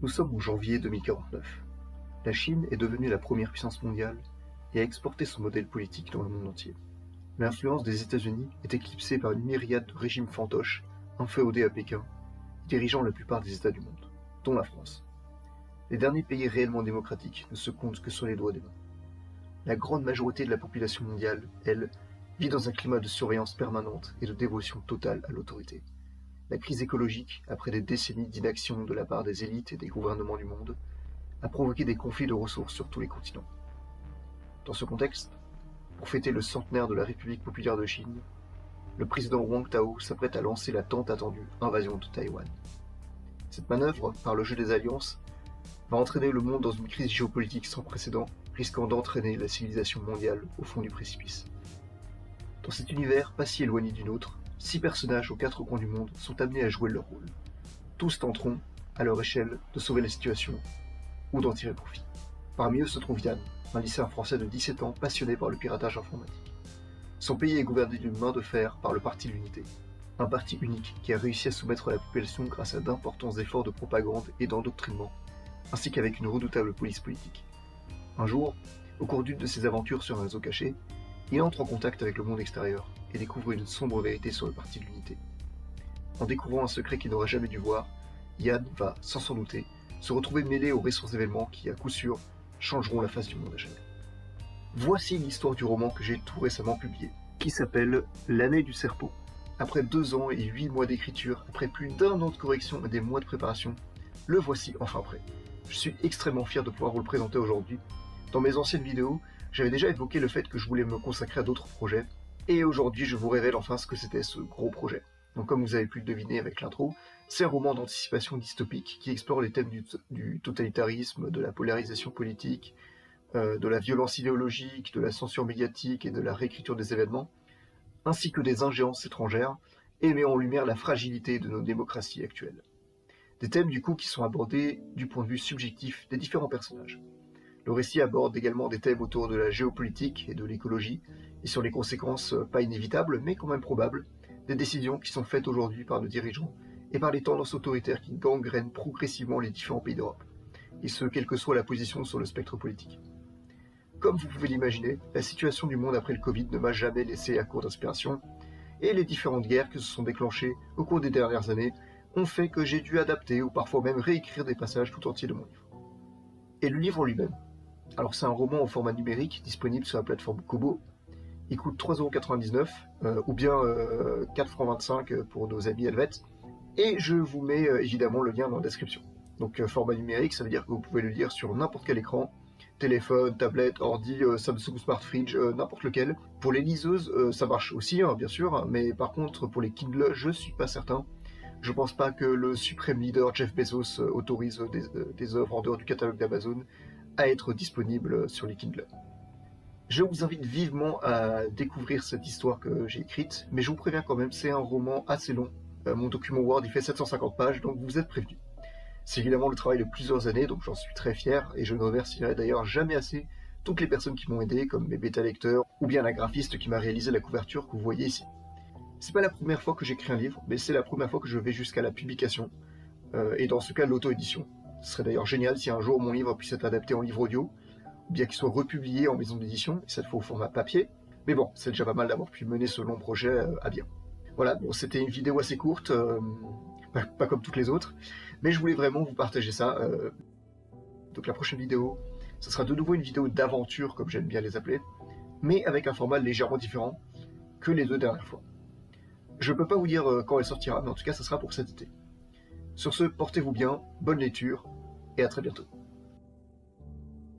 Nous sommes en janvier 2049. La Chine est devenue la première puissance mondiale et a exporté son modèle politique dans le monde entier. L'influence des États-Unis est éclipsée par une myriade de régimes fantoches inféodés à Pékin, dirigeant la plupart des États du monde, dont la France. Les derniers pays réellement démocratiques ne se comptent que sur les doigts des mains. La grande majorité de la population mondiale, elle, vit dans un climat de surveillance permanente et de dévotion totale à l'autorité. La crise écologique, après des décennies d'inaction de la part des élites et des gouvernements du monde, a provoqué des conflits de ressources sur tous les continents. Dans ce contexte, pour fêter le centenaire de la République populaire de Chine, le président Wang Tao s'apprête à lancer la tant attendue invasion de Taïwan. Cette manœuvre, par le jeu des alliances, va entraîner le monde dans une crise géopolitique sans précédent, risquant d'entraîner la civilisation mondiale au fond du précipice. Dans cet univers pas si éloigné du nôtre, 6 personnages aux 4 coins du monde sont amenés à jouer leur rôle. Tous tenteront, à leur échelle, de sauver la situation ou d'en tirer profit. Parmi eux se trouve Yann, un lycéen français de 17 ans passionné par le piratage informatique. Son pays est gouverné d'une main de fer par le Parti de l'Unité, un parti unique qui a réussi à soumettre la population grâce à d'importants efforts de propagande et d'endoctrinement, ainsi qu'avec une redoutable police politique. Un jour, au cours d'une de ses aventures sur un réseau caché, il entre en contact avec le monde extérieur et découvre une sombre vérité sur le Parti de l'Unité. En découvrant un secret qu'il n'aurait jamais dû voir, Yann va, sans s'en douter, se retrouver mêlé aux récents événements qui, à coup sûr, changeront la face du monde à jamais. Voici l'histoire du roman que j'ai tout récemment publié, qui s'appelle L'année du Serpent. Après 2 ans et 8 mois d'écriture, après plus d'1 an de correction et des mois de préparation, le voici enfin prêt. Je suis extrêmement fier de pouvoir vous le présenter aujourd'hui. Dans mes anciennes vidéos, j'avais déjà évoqué le fait que je voulais me consacrer à d'autres projets, et aujourd'hui je vous révèle enfin ce que c'était ce gros projet. Donc comme vous avez pu le deviner avec l'intro, c'est un roman d'anticipation dystopique qui explore les thèmes du totalitarisme, de la polarisation politique, de la violence idéologique, de la censure médiatique et de la réécriture des événements, ainsi que des ingérences étrangères, et met en lumière la fragilité de nos démocraties actuelles. Des thèmes du coup qui sont abordés du point de vue subjectif des différents personnages. Le récit aborde également des thèmes autour de la géopolitique et de l'écologie, et sur les conséquences pas inévitables, mais quand même probables, des décisions qui sont faites aujourd'hui par nos dirigeants et par les tendances autoritaires qui gangrènent progressivement les différents pays d'Europe, et ce, quelle que soit la position sur le spectre politique. Comme vous pouvez l'imaginer, la situation du monde après le Covid ne m'a jamais laissé à court d'inspiration, et les différentes guerres qui se sont déclenchées au cours des dernières années ont fait que j'ai dû adapter ou parfois même réécrire des passages tout entiers de mon livre. Et le livre en lui-même. Alors c'est un roman au format numérique disponible sur la plateforme Kobo. Il coûte 3,99 € ou bien 4,25 € pour nos amis helvètes. Et je vous mets évidemment le lien dans la description. Donc format numérique, ça veut dire que vous pouvez le lire sur n'importe quel écran, téléphone, tablette, ordi, Samsung Smart Fridge, n'importe lequel. Pour les liseuses, ça marche aussi, hein, bien sûr, mais par contre pour les Kindle, je suis pas certain. Je pense pas que le suprême leader Jeff Bezos autorise des œuvres en dehors du catalogue d'Amazon à être disponibles sur les Kindle. Je vous invite vivement à découvrir cette histoire que j'ai écrite, mais je vous préviens quand même, c'est un roman assez long. Mon document Word il fait 750 pages, donc vous êtes prévenus. C'est évidemment le travail de plusieurs années, donc j'en suis très fier, et je ne remercierai d'ailleurs jamais assez toutes les personnes qui m'ont aidé, comme mes bêta-lecteurs, ou bien la graphiste qui m'a réalisé la couverture que vous voyez ici. C'est pas la première fois que j'écris un livre, mais c'est la première fois que je vais jusqu'à la publication, et dans ce cas l'auto-édition. Ce serait d'ailleurs génial si un jour mon livre puisse être adapté en livre audio, ou bien qu'il soit republié en maison d'édition, et cette fois au format papier. Mais bon, c'est déjà pas mal d'avoir pu mener ce long projet à bien. Voilà, bon, c'était une vidéo assez courte, pas comme toutes les autres, mais je voulais vraiment vous partager ça. Donc la prochaine vidéo, ce sera de nouveau une vidéo d'aventure, comme j'aime bien les appeler, mais avec un format légèrement différent que les 2 dernières fois. Je peux pas vous dire quand elle sortira, mais en tout cas, ça sera pour cet été. Sur ce, portez-vous bien, bonne lecture, et à très bientôt.